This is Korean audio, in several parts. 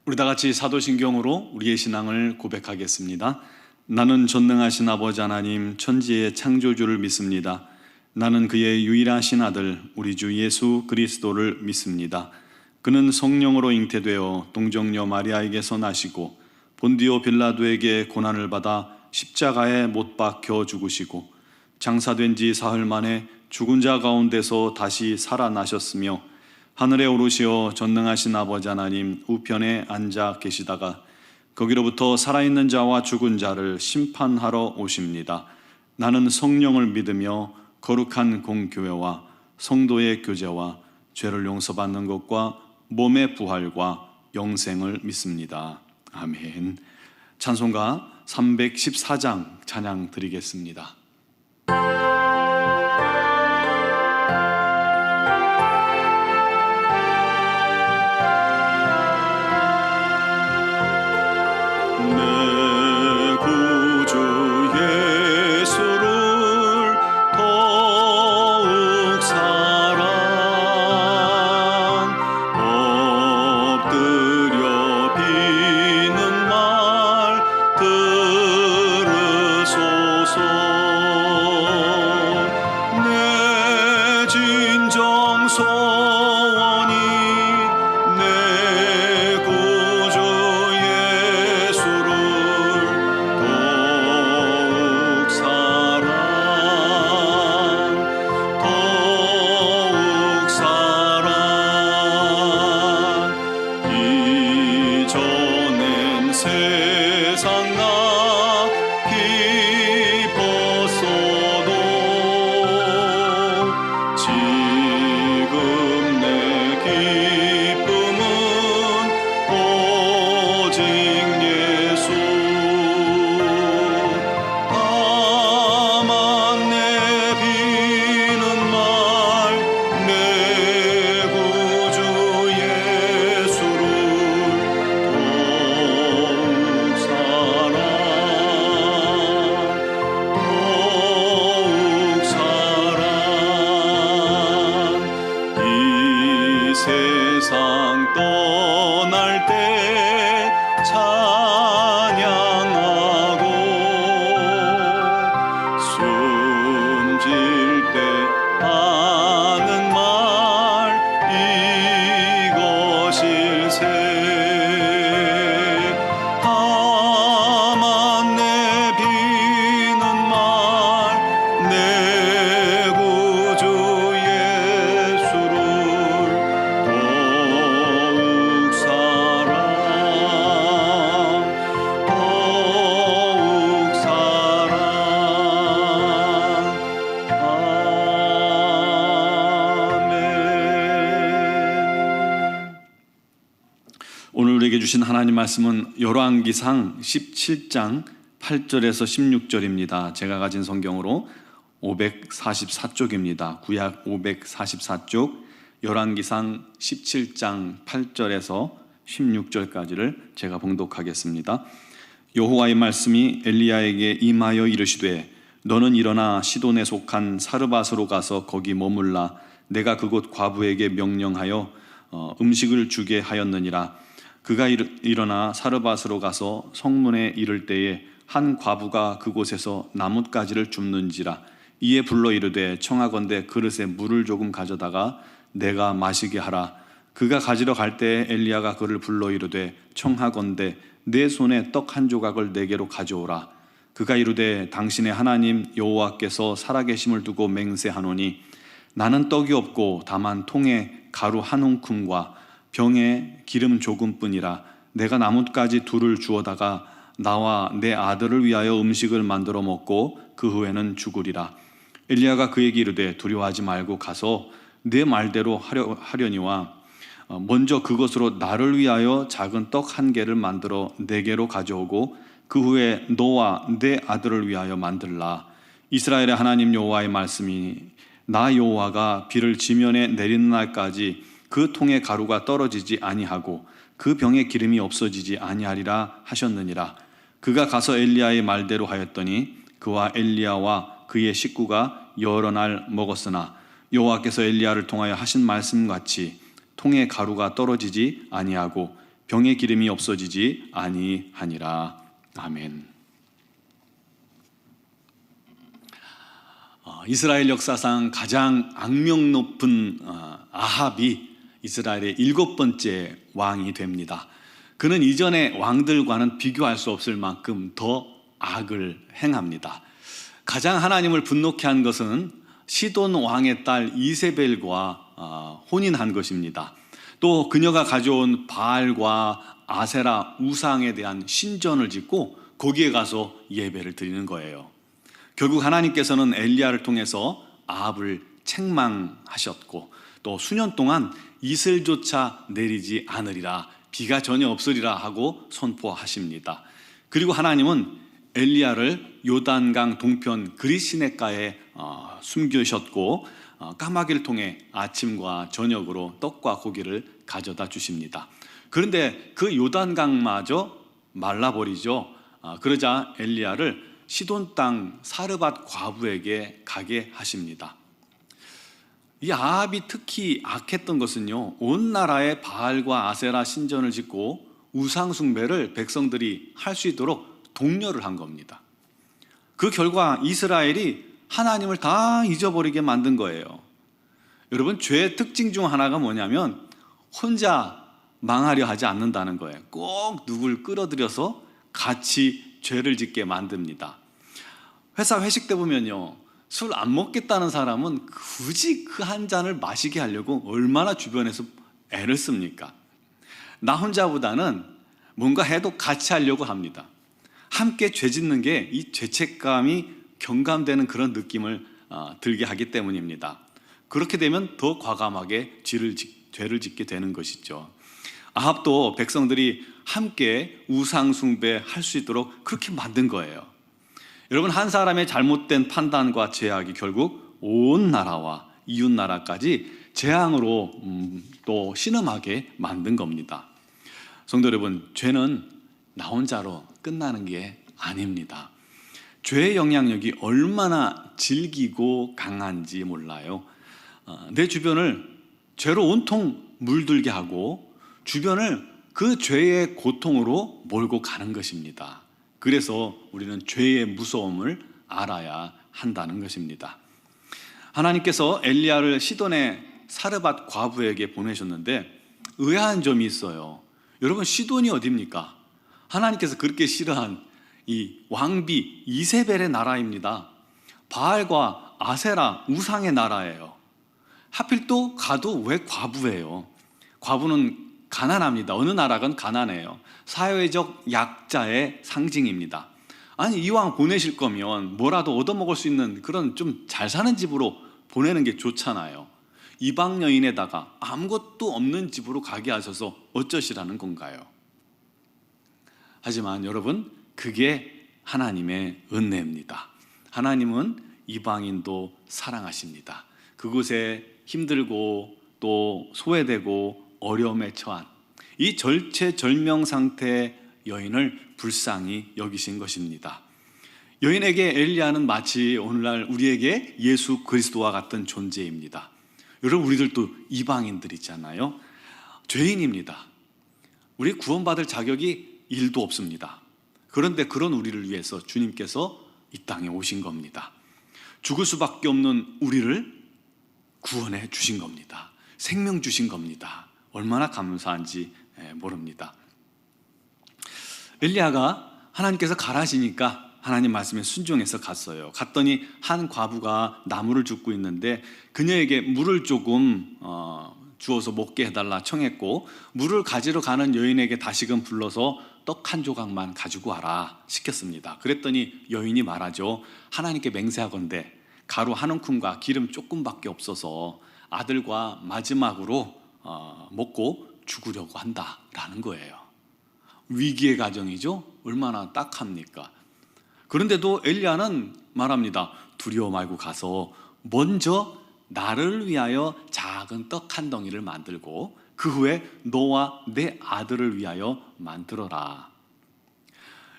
우리 다 같이 사도신경으로 우리의 신앙을 고백하겠습니다. 나는 전능하신 아버지 하나님 천지의 창조주를 믿습니다. 나는 그의 유일하신 아들 우리 주 예수 그리스도를 믿습니다. 그는 성령으로 잉태되어 동정녀 마리아에게서 나시고 본디오 빌라도에게 고난을 받아 십자가에 못 박혀 죽으시고 장사된 지 사흘 만에 죽은 자 가운데서 다시 살아나셨으며 하늘에 오르시어 전능하신 아버지 하나님 우편에 앉아 계시다가 거기로부터 살아있는 자와 죽은 자를 심판하러 오십니다. 나는 성령을 믿으며 거룩한 공교회와 성도의 교제와 죄를 용서받는 것과 몸의 부활과 영생을 믿습니다. 아멘. 찬송가 314장 찬양 드리겠습니다. 오늘 우리에게 주신 하나님 말씀은 열왕기상 17장 8절에서 16절입니다. 제가 가진 성경으로 544쪽입니다. 구약 544쪽 열왕기상 17장 8절에서 16절까지를 제가 봉독하겠습니다. 여호와의 말씀이 엘리야에게 임하여 이르시되 너는 일어나 시돈에 속한 사르밧으로 가서 거기 머물라. 내가 그곳 과부에게 명령하여 음식을 주게 하였느니라. 그가 일어나 사르밧으로 가서 성문에 이를 때에 한 과부가 그곳에서 나뭇가지를 줍는지라. 이에 불러 이르되 청하건대 그릇에 물을 조금 가져다가 내가 마시게 하라. 그가 가지러 갈 때에 엘리야가 그를 불러 이르되 청하건대 내 손에 떡 한 조각을 내게로 가져오라. 그가 이르되 당신의 하나님 여호와께서 살아계심을 두고 맹세하노니 나는 떡이 없고 다만 통에 가루 한 움큼과 병에 기름 조금뿐이라. 내가 나뭇가지 둘을 주어다가 나와 내 아들을 위하여 음식을 만들어 먹고 그 후에는 죽으리라. 엘리야가 그에게 이르되 두려워하지 말고 가서 내 말대로 하려니와 먼저 그것으로 나를 위하여 작은 떡 한 개를 만들어 내게로 가져오고 그 후에 너와 내 아들을 위하여 만들라. 이스라엘의 하나님 여호와의 말씀이 나 여호와가 비를 지면에 내리는 날까지 그 통에 가루가 떨어지지 아니하고 그 병에 기름이 없어지지 아니하리라 하셨느니라. 그가 가서 엘리야의 말대로 하였더니 그와 엘리야와 그의 식구가 여러 날 먹었으나 여호와께서 엘리야를 통하여 하신 말씀같이 통에 가루가 떨어지지 아니하고 병의 기름이 없어지지 아니하니라. 아멘. 이스라엘 역사상 가장 악명 높은 아합이 이스라엘의 7번째 왕이 됩니다. 그는 이전의 왕들과는 비교할 수 없을 만큼 더 악을 행합니다. 가장 하나님을 분노케 한 것은 시돈 왕의 딸 이세벨과 혼인한 것입니다. 또 그녀가 가져온 바알과 아세라 우상에 대한 신전을 짓고 거기에 가서 예배를 드리는 거예요. 결국 하나님께서는 엘리야를 통해서 아합을 책망하셨고 또 수년 동안 이슬조차 내리지 않으리라, 비가 전혀 없으리라 하고 선포하십니다. 그리고 하나님은 엘리야를 요단강 동편 그릿시냇가에 숨기셨고 까마귀를 통해 아침과 저녁으로 떡과 고기를 가져다 주십니다. 그런데 그 요단강마저 말라버리죠. 그러자 엘리야를 시돈 땅 사르밧 과부에게 가게 하십니다. 이 아합이 특히 악했던 것은요, 온 나라에 바알과 아세라 신전을 짓고 우상 숭배를 백성들이 할 수 있도록 독려를 한 겁니다. 그 결과 이스라엘이 하나님을 다 잊어버리게 만든 거예요. 여러분, 죄의 특징 중 하나가 뭐냐면 혼자 망하려 하지 않는다는 거예요. 꼭 누굴 끌어들여서 같이 죄를 짓게 만듭니다. 회사 회식 때 보면요, 술 안 먹겠다는 사람은 굳이 그 한 잔을 마시게 하려고 얼마나 주변에서 애를 씁니까? 나 혼자보다는 뭔가 해도 같이 하려고 합니다. 함께 죄 짓는 게 이 죄책감이 경감되는 그런 느낌을 들게 하기 때문입니다. 그렇게 되면 더 과감하게 죄를 짓게 되는 것이죠. 아합도 백성들이 함께 우상 숭배할 수 있도록 그렇게 만든 거예요. 여러분, 한 사람의 잘못된 판단과 죄악이 결국 온 나라와 이웃 나라까지 재앙으로 또 신음하게 만든 겁니다. 성도 여러분, 죄는 나 혼자로 끝나는 게 아닙니다. 죄의 영향력이 얼마나 질기고 강한지 몰라요. 내 주변을 죄로 온통 물들게 하고 주변을 그 죄의 고통으로 몰고 가는 것입니다. 그래서 우리는 죄의 무서움을 알아야 한다는 것입니다. 하나님께서 엘리야를 시돈의 사르밧 과부에게 보내셨는데 의아한 점이 있어요. 여러분, 시돈이 어디입니까? 하나님께서 그렇게 싫어한 이 왕비 이세벨의 나라입니다. 바알과 아세라 우상의 나라예요. 하필 또 가도 왜 과부예요? 과부는 가난합니다. 어느 나라건 가난해요. 사회적 약자의 상징입니다. 아니, 이왕 보내실 거면 뭐라도 얻어먹을 수 있는 그런 좀 잘 사는 집으로 보내는 게 좋잖아요. 이방 여인에다가 아무것도 없는 집으로 가게 하셔서 어쩌시라는 건가요? 하지만 여러분, 그게 하나님의 은혜입니다. 하나님은 이방인도 사랑하십니다. 그곳에 힘들고 또 소외되고 어려움에 처한 이 절체절명 상태의 여인을 불쌍히 여기신 것입니다. 여인에게 엘리야는 마치 오늘날 우리에게 예수 그리스도와 같은 존재입니다. 여러분, 우리들도 이방인들이잖아요. 죄인입니다. 우리 구원받을 자격이 1도 없습니다. 그런데 그런 우리를 위해서 주님께서 이 땅에 오신 겁니다. 죽을 수밖에 없는 우리를 구원해 주신 겁니다. 생명 주신 겁니다. 얼마나 감사한지 모릅니다. 엘리야가 하나님께서 가라시니까 하나님 말씀에 순종해서 갔어요. 갔더니 한 과부가 나무를 줍고 있는데 그녀에게 물을 조금 주어서 먹게 해달라 청했고, 물을 가지러 가는 여인에게 다시금 불러서 떡 한 조각만 가지고 와라 시켰습니다. 그랬더니 여인이 말하죠. 하나님께 맹세하건대 가루 한 움큼과 기름 조금밖에 없어서 아들과 마지막으로 먹고 죽으려고 한다라는 거예요. 위기의 가정이죠. 얼마나 딱합니까? 그런데도 엘리야는 말합니다. 두려워 말고 가서 먼저 나를 위하여 작은 떡 한 덩이를 만들고 그 후에 너와 내 아들을 위하여 만들어라.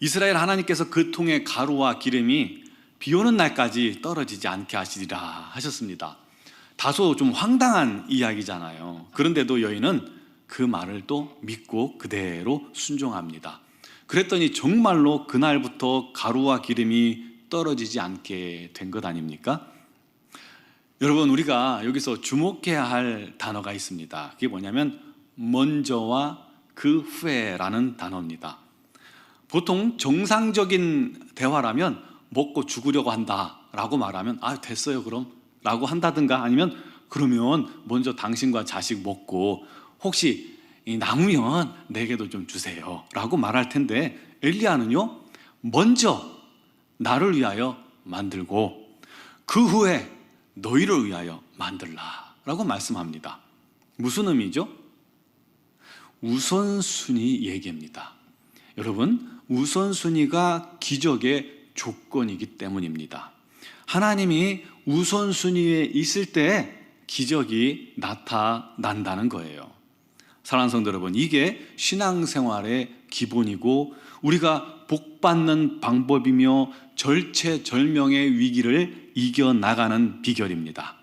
이스라엘 하나님께서 그 통에 가루와 기름이 비 오는 날까지 떨어지지 않게 하시리라 하셨습니다. 다소 좀 황당한 이야기잖아요. 그런데도 여인은 그 말을 또 믿고 그대로 순종합니다. 그랬더니 정말로 그날부터 가루와 기름이 떨어지지 않게 된 것 아닙니까? 여러분, 우리가 여기서 주목해야 할 단어가 있습니다. 그게 뭐냐면 먼저와 그 후에라는 단어입니다. 보통 정상적인 대화라면 먹고 죽으려고 한다라고 말하면 됐어요 그럼 라고 한다든가, 아니면 그러면 먼저 당신과 자식 먹고 혹시 남으면 내게도 좀 주세요 라고 말할 텐데, 엘리야는요 먼저 나를 위하여 만들고 그 후에 너희를 위하여 만들라 라고 말씀합니다. 무슨 의미죠? 우선순위 얘기입니다. 여러분, 우선순위가 기적의 조건이기 때문입니다. 하나님이 우선순위에 있을 때 기적이 나타난다는 거예요. 사랑하는 성도 여러분, 이게 신앙생활의 기본이고 우리가 복받는 방법이며 절체절명의 위기를 이겨나가는 비결입니다.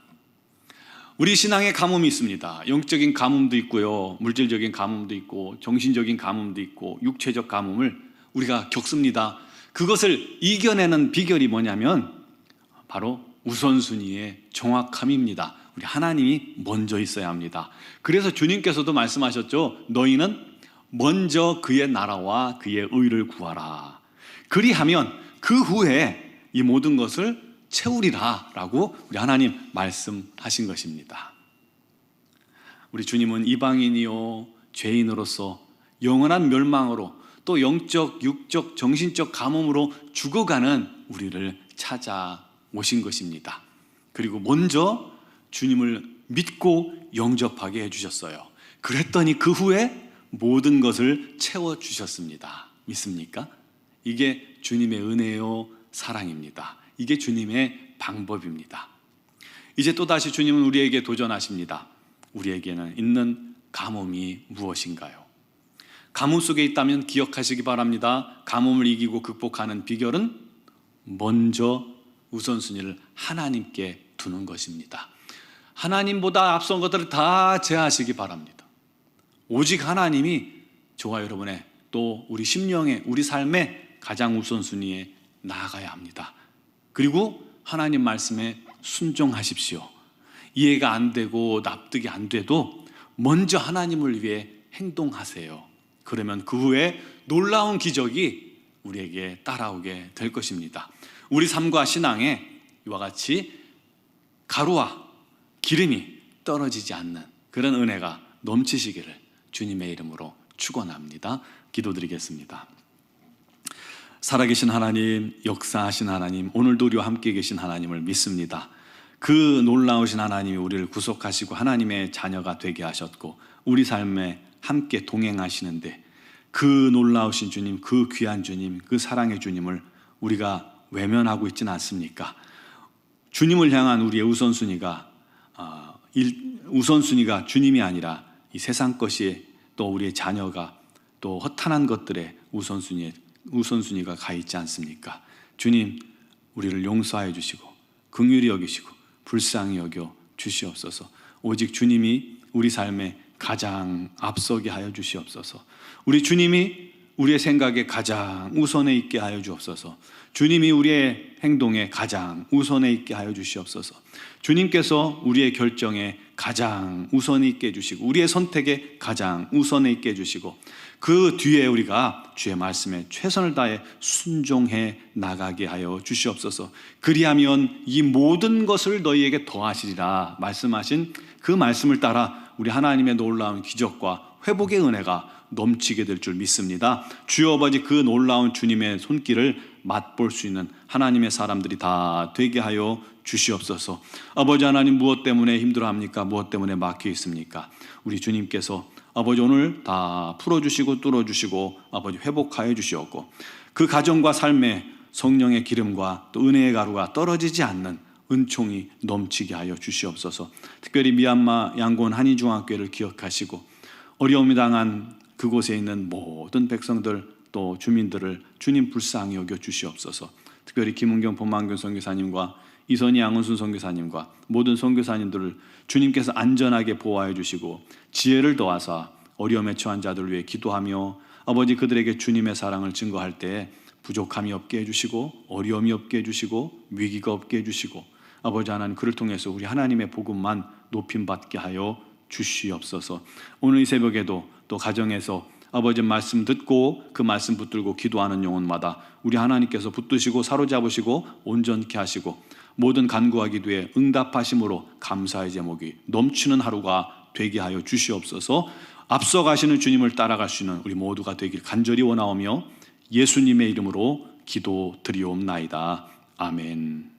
우리 신앙에 가뭄이 있습니다. 영적인 가뭄도 있고요, 물질적인 가뭄도 있고, 정신적인 가뭄도 있고, 육체적 가뭄을 우리가 겪습니다. 그것을 이겨내는 비결이 뭐냐면 바로 우선순위의 정확함입니다. 우리 하나님이 먼저 있어야 합니다. 그래서 주님께서도 말씀하셨죠. 너희는 먼저 그의 나라와 그의 의를 구하라. 그리하면 그 후에 이 모든 것을 채우리라 라고 우리 하나님 말씀하신 것입니다. 우리 주님은 이방인이요 죄인으로서 영원한 멸망으로, 또 영적, 육적, 정신적 가뭄으로 죽어가는 우리를 찾아오신 것입니다. 그리고 먼저 주님을 믿고 영접하게 해주셨어요. 그랬더니 그 후에 모든 것을 채워주셨습니다. 믿습니까? 이게 주님의 은혜요 사랑입니다. 이게 주님의 방법입니다. 이제 또다시 주님은 우리에게 도전하십니다. 우리에게는 있는 가뭄이 무엇인가요? 가뭄 속에 있다면 기억하시기 바랍니다. 가뭄을 이기고 극복하는 비결은 먼저 우선순위를 하나님께 두는 것입니다. 하나님보다 앞선 것들을 다 제하시기 바랍니다. 오직 하나님이 저와 여러분의, 또 우리 심령의, 우리 삶의 가장 우선순위에 나아가야 합니다. 그리고 하나님 말씀에 순종하십시오. 이해가 안 되고 납득이 안 돼도 먼저 하나님을 위해 행동하세요. 그러면 그 후에 놀라운 기적이 우리에게 따라오게 될 것입니다. 우리 삶과 신앙에 이와 같이 가루와 기름이 떨어지지 않는 그런 은혜가 넘치시기를 주님의 이름으로 축원합니다. 기도드리겠습니다. 살아계신 하나님, 역사하신 하나님, 오늘도 우리와 함께 계신 하나님을 믿습니다. 그 놀라우신 하나님이 우리를 구속하시고 하나님의 자녀가 되게 하셨고 우리 삶에 함께 동행하시는데, 그 놀라우신 주님, 그 귀한 주님, 그 사랑의 주님을 우리가 외면하고 있지는 않습니까? 주님을 향한 우리의 우선순위가 주님이 아니라 이 세상 것이, 또 우리의 자녀가, 또 허탄한 것들의 우선순위가 가 있지 않습니까? 주님, 우리를 용서하여 주시고 긍휼히 여기시고 불쌍히 여겨 주시옵소서. 오직 주님이 우리 삶에 가장 앞서게 하여 주시옵소서. 우리 주님이 우리의 생각에 가장 우선에 있게 하여 주옵소서. 주님이 우리의 행동에 가장 우선에 있게 하여 주시옵소서. 주님께서 우리의 결정에 가장 우선에 있게 해주시고 우리의 선택에 가장 우선에 있게 해주시고 그 뒤에 우리가 주의 말씀에 최선을 다해 순종해 나가게 하여 주시옵소서. 그리하면 이 모든 것을 너희에게 더하시리라 말씀하신 그 말씀을 따라 우리 하나님의 놀라운 기적과 회복의 은혜가 넘치게 될 줄 믿습니다. 주여 아버지, 그 놀라운 주님의 손길을 맛볼 수 있는 하나님의 사람들이 다 되게 하여 주시옵소서. 아버지 하나님, 무엇 때문에 힘들어합니까? 무엇 때문에 막혀 있습니까? 우리 주님께서 아버지 오늘 다 풀어주시고 뚫어주시고 아버지 회복하여 주시옵고 그 가정과 삶에 성령의 기름과 또 은혜의 가루가 떨어지지 않는 은총이 넘치게 하여 주시옵소서. 특별히 미얀마 양곤 한인중학교를 기억하시고 어려움이 당한 그곳에 있는 모든 백성들 또 주민들을 주님 불쌍히 여겨 주시옵소서. 특별히 김은경 본만교 선교사님과 이선희 양은순 선교사님과 모든 선교사님들을 주님께서 안전하게 보호하여 주시고 지혜를 더하사 어려움에 처한 자들을 위해 기도하며 아버지 그들에게 주님의 사랑을 증거할 때 부족함이 없게 해주시고 어려움이 없게 해주시고 위기가 없게 해주시고 아버지 하나님 그를 통해서 우리 하나님의 복음만 높임받게 하여 주시옵소서. 오늘 이 새벽에도 또 가정에서 아버지 말씀 듣고 그 말씀 붙들고 기도하는 영혼마다 우리 하나님께서 붙드시고 사로잡으시고 온전케 하시고 모든 간구와 기도에 응답하심으로 감사의 제목이 넘치는 하루가 되게 하여 주시옵소서. 앞서가시는 주님을 따라갈 수 있는 우리 모두가 되길 간절히 원하오며 예수님의 이름으로 기도드리옵나이다. 아멘.